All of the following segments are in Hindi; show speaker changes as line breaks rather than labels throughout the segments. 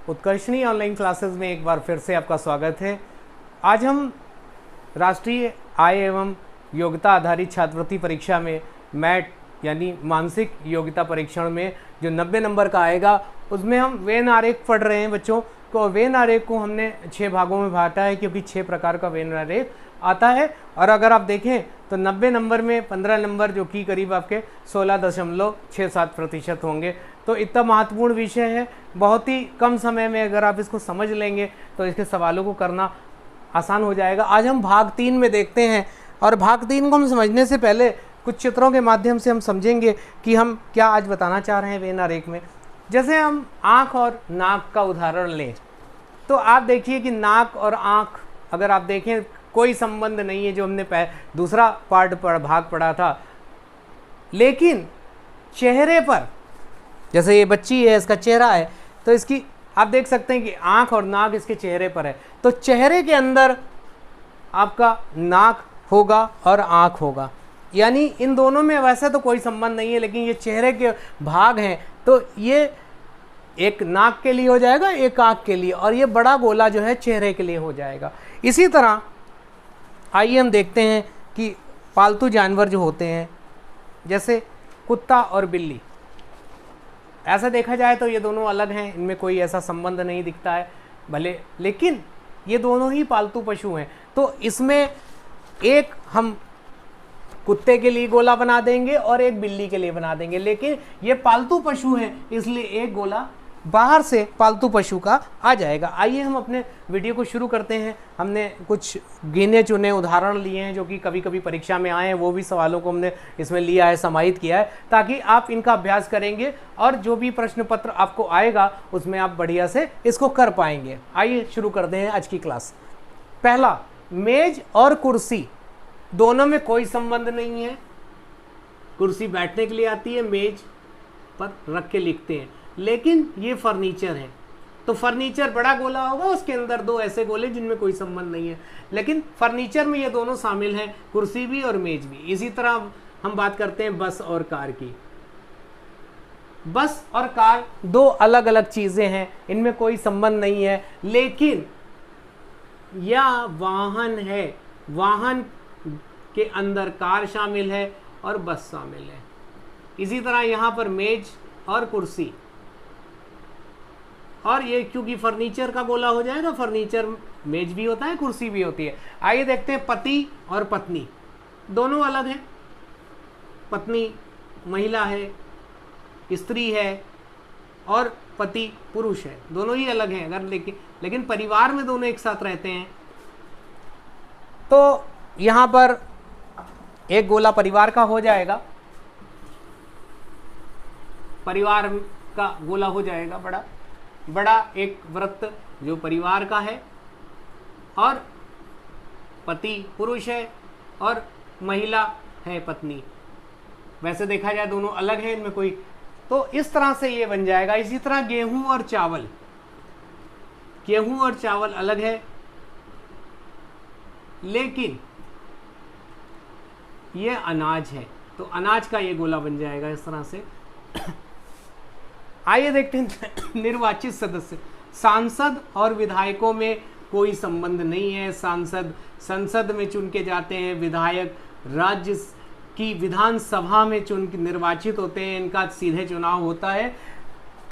उत्कर्षणी ऑनलाइन क्लासेस में एक बार फिर से आपका स्वागत है। आज हम राष्ट्रीय आय एवं योग्यता आधारित छात्रवृत्ति परीक्षा में मैट यानी मानसिक योग्यता परीक्षण में जो 90 नंबर का आएगा उसमें हम वेन आरेख पढ़ रहे हैं बच्चों को। वेन आरेख को हमने 6 भागों में बांटा है क्योंकि 6 प्रकार का वेन आरेख आता है। और अगर आप देखें तो 90 नंबर में 15 नंबर जो कि करीब आपके 16.67% होंगे। तो इतना महत्वपूर्ण विषय है, बहुत ही कम समय में अगर आप इसको समझ लेंगे तो इसके सवालों को करना आसान हो जाएगा। आज हम भाग 3 में देखते हैं और भाग 3 को हम समझने से पहले कुछ चित्रों के माध्यम से हम समझेंगे कि हम क्या आज बताना चाह रहे हैं वेन आरेख में। जैसे हम आँख और नाक का उदाहरण लें तो आप देखिए कि नाक और आँख अगर आप देखें कोई संबंध नहीं है, जो हमने दूसरा भाग पढ़ा था। लेकिन चेहरे पर, जैसे ये बच्ची है, इसका चेहरा है, तो इसकी आप देख सकते हैं कि आँख और नाक इसके चेहरे पर है, तो चेहरे के अंदर आपका नाक होगा और आँख होगा, यानी इन दोनों में वैसे तो कोई संबंध नहीं है, लेकिन ये चेहरे के भाग हैं तो ये एक नाक के लिए हो जाएगा, एक आँख के लिए, और ये बड़ा गोला जो है चेहरे के लिए हो जाएगा। इसी तरह आइए हम देखते हैं कि पालतू जानवर जो होते हैं जैसे कुत्ता और बिल्ली, ऐसा देखा जाए तो ये दोनों अलग हैं, इनमें कोई ऐसा संबंध नहीं दिखता है भले, लेकिन ये दोनों ही पालतू पशु हैं। तो इसमें एक हम कुत्ते के लिए गोला बना देंगे और एक बिल्ली के लिए बना देंगे, लेकिन ये पालतू पशु हैं इसलिए एक गोला बाहर से पालतू पशु का आ जाएगा। आइए हम अपने वीडियो को शुरू करते हैं। हमने कुछ गिने चुने उदाहरण लिए हैं जो कि कभी कभी परीक्षा में आए हैं, वो भी सवालों को हमने इसमें लिया है, समाहित किया है, ताकि आप इनका अभ्यास करेंगे और जो भी प्रश्न पत्र आपको आएगा उसमें आप बढ़िया से इसको कर पाएंगे। आइए शुरू करते हैं आज की क्लास। पहला, मेज और कुर्सी दोनों में कोई संबंध नहीं है। कुर्सी बैठने के लिए आती है, मेज पर रख के लिखते हैं, लेकिन ये फर्नीचर है तो फर्नीचर बड़ा गोला होगा, उसके अंदर 2 ऐसे गोले जिनमें कोई संबंध नहीं है, लेकिन फर्नीचर में ये दोनों शामिल हैं, कुर्सी भी और मेज भी। इसी तरह हम बात करते हैं बस और कार की। बस और कार 2 अलग अलग चीजें हैं, इनमें कोई संबंध नहीं है, लेकिन यह वाहन है, वाहन के अंदर कार शामिल है और बस शामिल है। इसी तरह यहाँ पर मेज और कुर्सी, और ये क्योंकि फर्नीचर का गोला हो जाएगा, फर्नीचर मेज भी होता है, कुर्सी भी होती है। आइए देखते हैं पति और पत्नी, दोनों अलग हैं। पत्नी महिला है, स्त्री है, और पति पुरुष है, दोनों ही अलग हैं। अगर लेकिन परिवार में दोनों एक साथ रहते हैं तो यहाँ पर एक गोला परिवार का हो जाएगा, परिवार का गोला हो जाएगा बड़ा एक वृत्त जो परिवार का है, और पति पुरुष है और महिला है पत्नी। वैसे देखा जाए दोनों अलग हैं, इनमें कोई, तो इस तरह से ये बन जाएगा। इसी तरह गेहूं और चावल, गेहूं और चावल अलग है, लेकिन ये अनाज है तो अनाज का ये गोला बन जाएगा इस तरह से। आइए देखते हैं निर्वाचित सदस्य। सांसद और विधायकों में कोई संबंध नहीं है। सांसद संसद में चुन के जाते हैं, विधायक राज्य की विधानसभा में चुन के निर्वाचित होते हैं, इनका सीधे चुनाव होता है।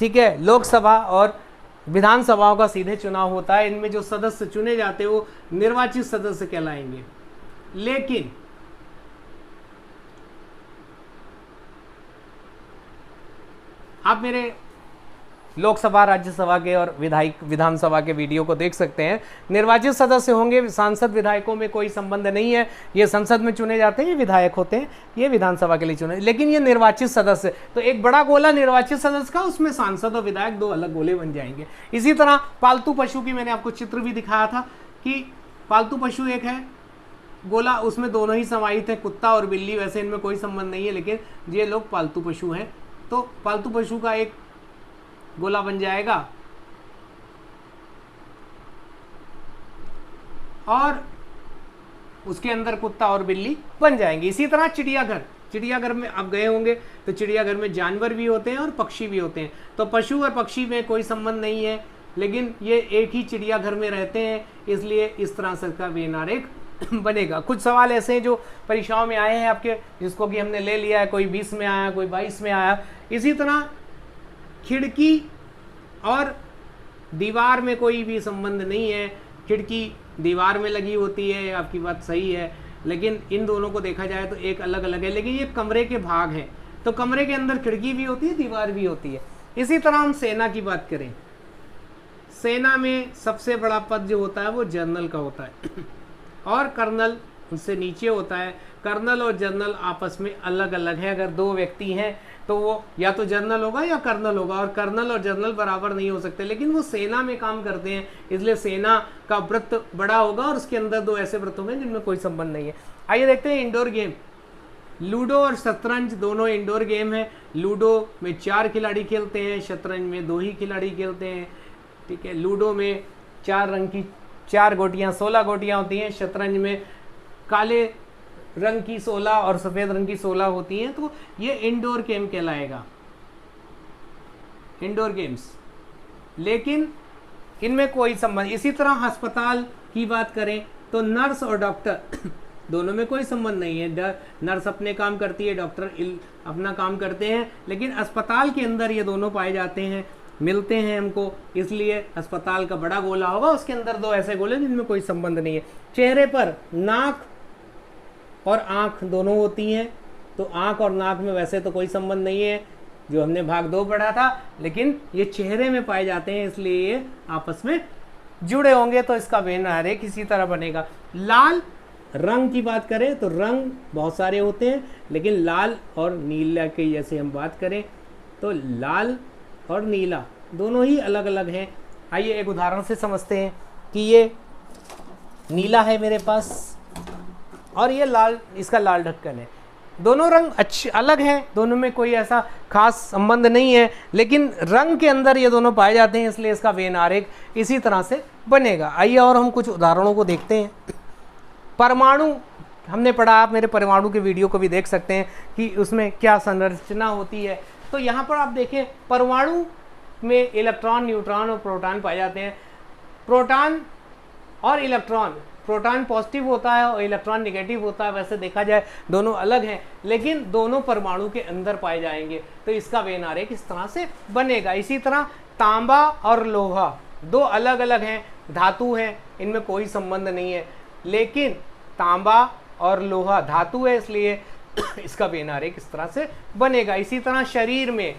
ठीक है, लोकसभा और विधानसभाओं का सीधे चुनाव होता है, इनमें जो सदस्य चुने जाते हैं वो निर्वाचित सदस्य कहलाएंगे। लेकिन आप मेरे लोकसभा, राज्यसभा के और विधानसभा के वीडियो को देख सकते हैं। निर्वाचित सदस्य होंगे, सांसद विधायकों में कोई संबंध नहीं है, ये संसद में चुने जाते हैं, ये विधायक होते हैं, ये विधानसभा के लिए चुने, लेकिन ये निर्वाचित सदस्य, तो एक बड़ा गोला निर्वाचित सदस्य का, उसमें सांसद और विधायक 2 अलग गोले बन जाएंगे। इसी तरह पालतू पशु की मैंने आपको चित्र भी दिखाया था कि पालतू पशु एक है गोला, उसमें दोनों ही समाहित है, कुत्ता और बिल्ली। वैसे इनमें कोई संबंध नहीं है, लेकिन ये लोग पालतू पशु हैं, तो पालतू पशु का एक गोला बन जाएगा। और उसके अंदर कुत्ता और बिल्ली बन जाएंगे। इसी तरह चिड़ियाघर, चिड़ियाघर में आप गए होंगे तो चिड़ियाघर में जानवर भी होते हैं और पक्षी भी होते हैं। तो पशु और पक्षी में कोई संबंध नहीं है, लेकिन ये एक ही चिड़ियाघर में रहते हैं, इसलिए इस तरह से इसका वेन आरेख बनेगा। कुछ सवाल ऐसे हैं जो परीक्षाओं में आए हैं आपके, जिसको कि हमने ले लिया है, कोई 20 में आया, कोई 22 में आया। इसी तरह खिड़की और दीवार में कोई भी संबंध नहीं है, खिड़की दीवार में लगी होती है, आपकी बात सही है, लेकिन इन दोनों को देखा जाए तो एक अलग अलग है, लेकिन ये कमरे के भाग हैं, तो कमरे के अंदर खिड़की भी होती है, दीवार भी होती है। इसी तरह हम सेना की बात करें, सेना में सबसे बड़ा पद जो होता है वो जनरल का होता है और कर्नल उनसे नीचे होता है। कर्नल और जनरल आपस में अलग अलग है, अगर दो व्यक्ति हैं तो वो या तो जनरल होगा या कर्नल होगा, और कर्नल और जनरल बराबर नहीं हो सकते, लेकिन वो सेना में काम करते हैं, इसलिए सेना का वृत्त बड़ा होगा और उसके अंदर दो ऐसे वृत्त होंगे जिनमें कोई संबंध नहीं है। आइए देखते हैं इंडोर गेम। लूडो और शतरंज दोनों इंडोर गेम है। लूडो में 4 खिलाड़ी खेलते हैं, शतरंज में 2 ही खिलाड़ी खेलते हैं, ठीक है। लूडो में 4 रंग की 4 गोटियां 16 गोटियां होती हैं, शतरंज में काले रंग की 16 और सफेद रंग की 16 होती हैं, तो ये इंडोर गेम कहलाएगा, इंडोर गेम्स। लेकिन इनमें कोई संबंध, इसी तरह अस्पताल की बात करें तो नर्स और डॉक्टर दोनों में कोई संबंध नहीं है। नर्स अपने काम करती है, डॉक्टर अपना काम करते हैं, लेकिन अस्पताल के अंदर ये दोनों पाए जाते हैं, मिलते हैं हमको, इसलिए अस्पताल का बड़ा गोला होगा, उसके अंदर 2 ऐसे गोले जिनमें कोई संबंध नहीं है। चेहरे पर नाक और आँख दोनों होती हैं, तो आँख और नाक में वैसे तो कोई संबंध नहीं है, जो हमने भाग 2 पढ़ा था, लेकिन ये चेहरे में पाए जाते हैं, इसलिए ये आपस में जुड़े होंगे, तो इसका वेन आरेख इसी तरह बनेगा। लाल रंग की बात करें तो रंग बहुत सारे होते हैं, लेकिन लाल और नीला की जैसे हम बात करें तो लाल और नीला दोनों ही अलग अलग हैं। आइए एक उदाहरण से समझते हैं कि ये नीला है मेरे पास और ये लाल, इसका लाल ढक्कन है। दोनों रंग अच्छे अलग हैं, दोनों में कोई ऐसा खास संबंध नहीं है, लेकिन रंग के अंदर ये दोनों पाए जाते हैं, इसलिए इसका वेन आरेख इसी तरह से बनेगा। आइए और हम कुछ उदाहरणों को देखते हैं। परमाणु हमने पढ़ा, आप मेरे परमाणु के वीडियो को भी देख सकते हैं कि उसमें क्या संरचना होती है। तो यहाँ पर आप देखें, परमाणु में इलेक्ट्रॉन, न्यूट्रॉन और प्रोटॉन पाए जाते हैं। प्रोटॉन और इलेक्ट्रॉन, प्रोटॉन पॉजिटिव होता है और इलेक्ट्रॉन नेगेटिव होता है, वैसे देखा जाए दोनों अलग हैं, लेकिन दोनों परमाणु के अंदर पाए जाएंगे, तो इसका वेन आरेख इस तरह से बनेगा। इसी तरह तांबा और लोहा 2 अलग अलग हैं, धातु हैं, इनमें कोई संबंध नहीं है, लेकिन तांबा और लोहा धातु है, इसलिए इसका वेन आरेख इस तरह से बनेगा। इसी तरह शरीर में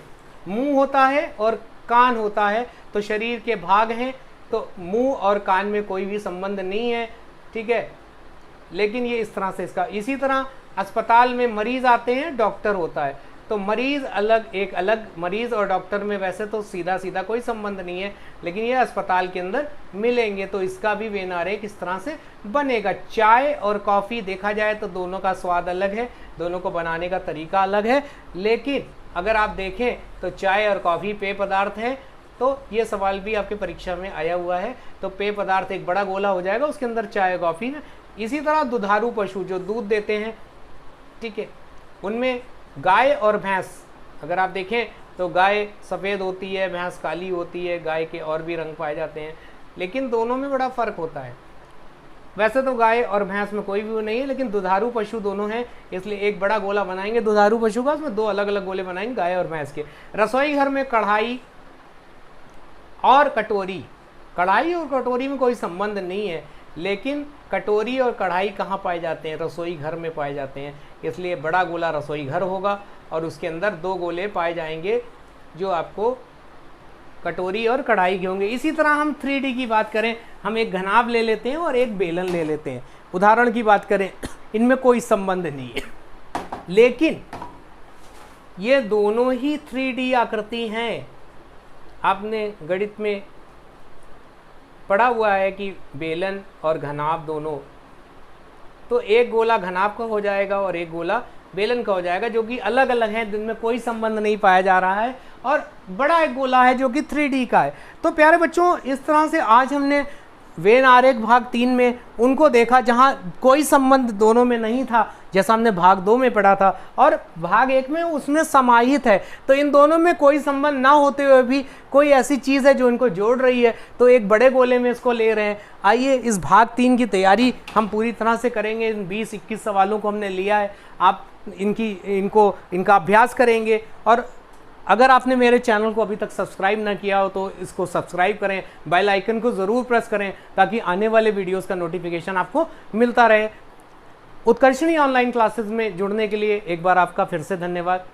मुंह होता है और कान होता है, तो शरीर के भाग हैं, तो मुंह और कान में कोई भी संबंध नहीं है, ठीक है, लेकिन ये इस तरह से इसका। इसी तरह अस्पताल में मरीज आते हैं, डॉक्टर होता है, तो मरीज अलग, एक अलग, मरीज और डॉक्टर में वैसे तो सीधा सीधा कोई संबंध नहीं है, लेकिन ये अस्पताल के अंदर मिलेंगे, तो इसका भी वेन आरेख इस तरह से बनेगा। चाय और कॉफ़ी देखा जाए तो दोनों का स्वाद अलग है, दोनों को बनाने का तरीका अलग है, लेकिन अगर आप देखें तो चाय और कॉफ़ी पेय पदार्थ हैं, तो ये सवाल भी आपके परीक्षा में आया हुआ है। तो पेय पदार्थ एक बड़ा गोला हो जाएगा, उसके अंदर चाय और कॉफ़ी है। इसी तरह दुधारू पशु जो दूध देते हैं, ठीक है, उनमें गाय और भैंस, अगर आप देखें तो गाय सफ़ेद होती है, भैंस काली होती है, गाय के और भी रंग पाए जाते हैं, लेकिन दोनों में बड़ा फ़र्क होता है। वैसे तो गाय और भैंस में कोई भी वो नहीं है, लेकिन दुधारू पशु दोनों हैं, इसलिए एक बड़ा गोला बनाएंगे दुधारू पशु का, उसमें 2 अलग अलग गोले बनाएंगे गाय और भैंस के। रसोई घर में कढ़ाई और कटोरी, कढ़ाई और कटोरी में कोई संबंध नहीं है, लेकिन कटोरी और कढ़ाई कहाँ पाए जाते हैं? रसोई घर में पाए जाते हैं, इसलिए बड़ा गोला रसोई घर होगा और उसके अंदर 2 गोले पाए जाएंगे जो आपको कटोरी और कढ़ाई के होंगे। इसी तरह हम 3D की बात करें, हम एक घनाभ ले लेते हैं और एक बेलन ले लेते हैं। उदाहरण की बात करें, इनमें कोई संबंध नहीं है, लेकिन ये दोनों ही 3D आकृति हैं। आपने गणित में पढ़ा हुआ है कि बेलन और घनाभ दोनों, तो एक गोला घनाभ का हो जाएगा और एक गोला बेलन का हो जाएगा, जो कि अलग अलग हैं, जिनमें कोई संबंध नहीं पाया जा रहा है, और बड़ा एक गोला है जो कि 3D का है। तो प्यारे बच्चों, इस तरह से आज हमने वेन आरेख भाग 3 में उनको देखा जहां कोई संबंध दोनों में नहीं था, जैसा हमने भाग 2 में पढ़ा था, और भाग 1 में उसमें समाहित है। तो इन दोनों में कोई संबंध ना होते हुए भी कोई ऐसी चीज़ है जो इनको जोड़ रही है, तो एक बड़े गोले में इसको ले रहे हैं। आइए इस भाग 3 की तैयारी हम पूरी तरह से करेंगे। इन 20-21 सवालों को हमने लिया है, आप इनका अभ्यास करेंगे। और अगर आपने मेरे चैनल को अभी तक सब्सक्राइब ना किया हो तो इसको सब्सक्राइब करें, बेल आइकन को ज़रूर प्रेस करें ताकि आने वाले वीडियोस का नोटिफिकेशन आपको मिलता रहे। उत्कर्षणी ऑनलाइन क्लासेस में जुड़ने के लिए एक बार आपका फिर से धन्यवाद।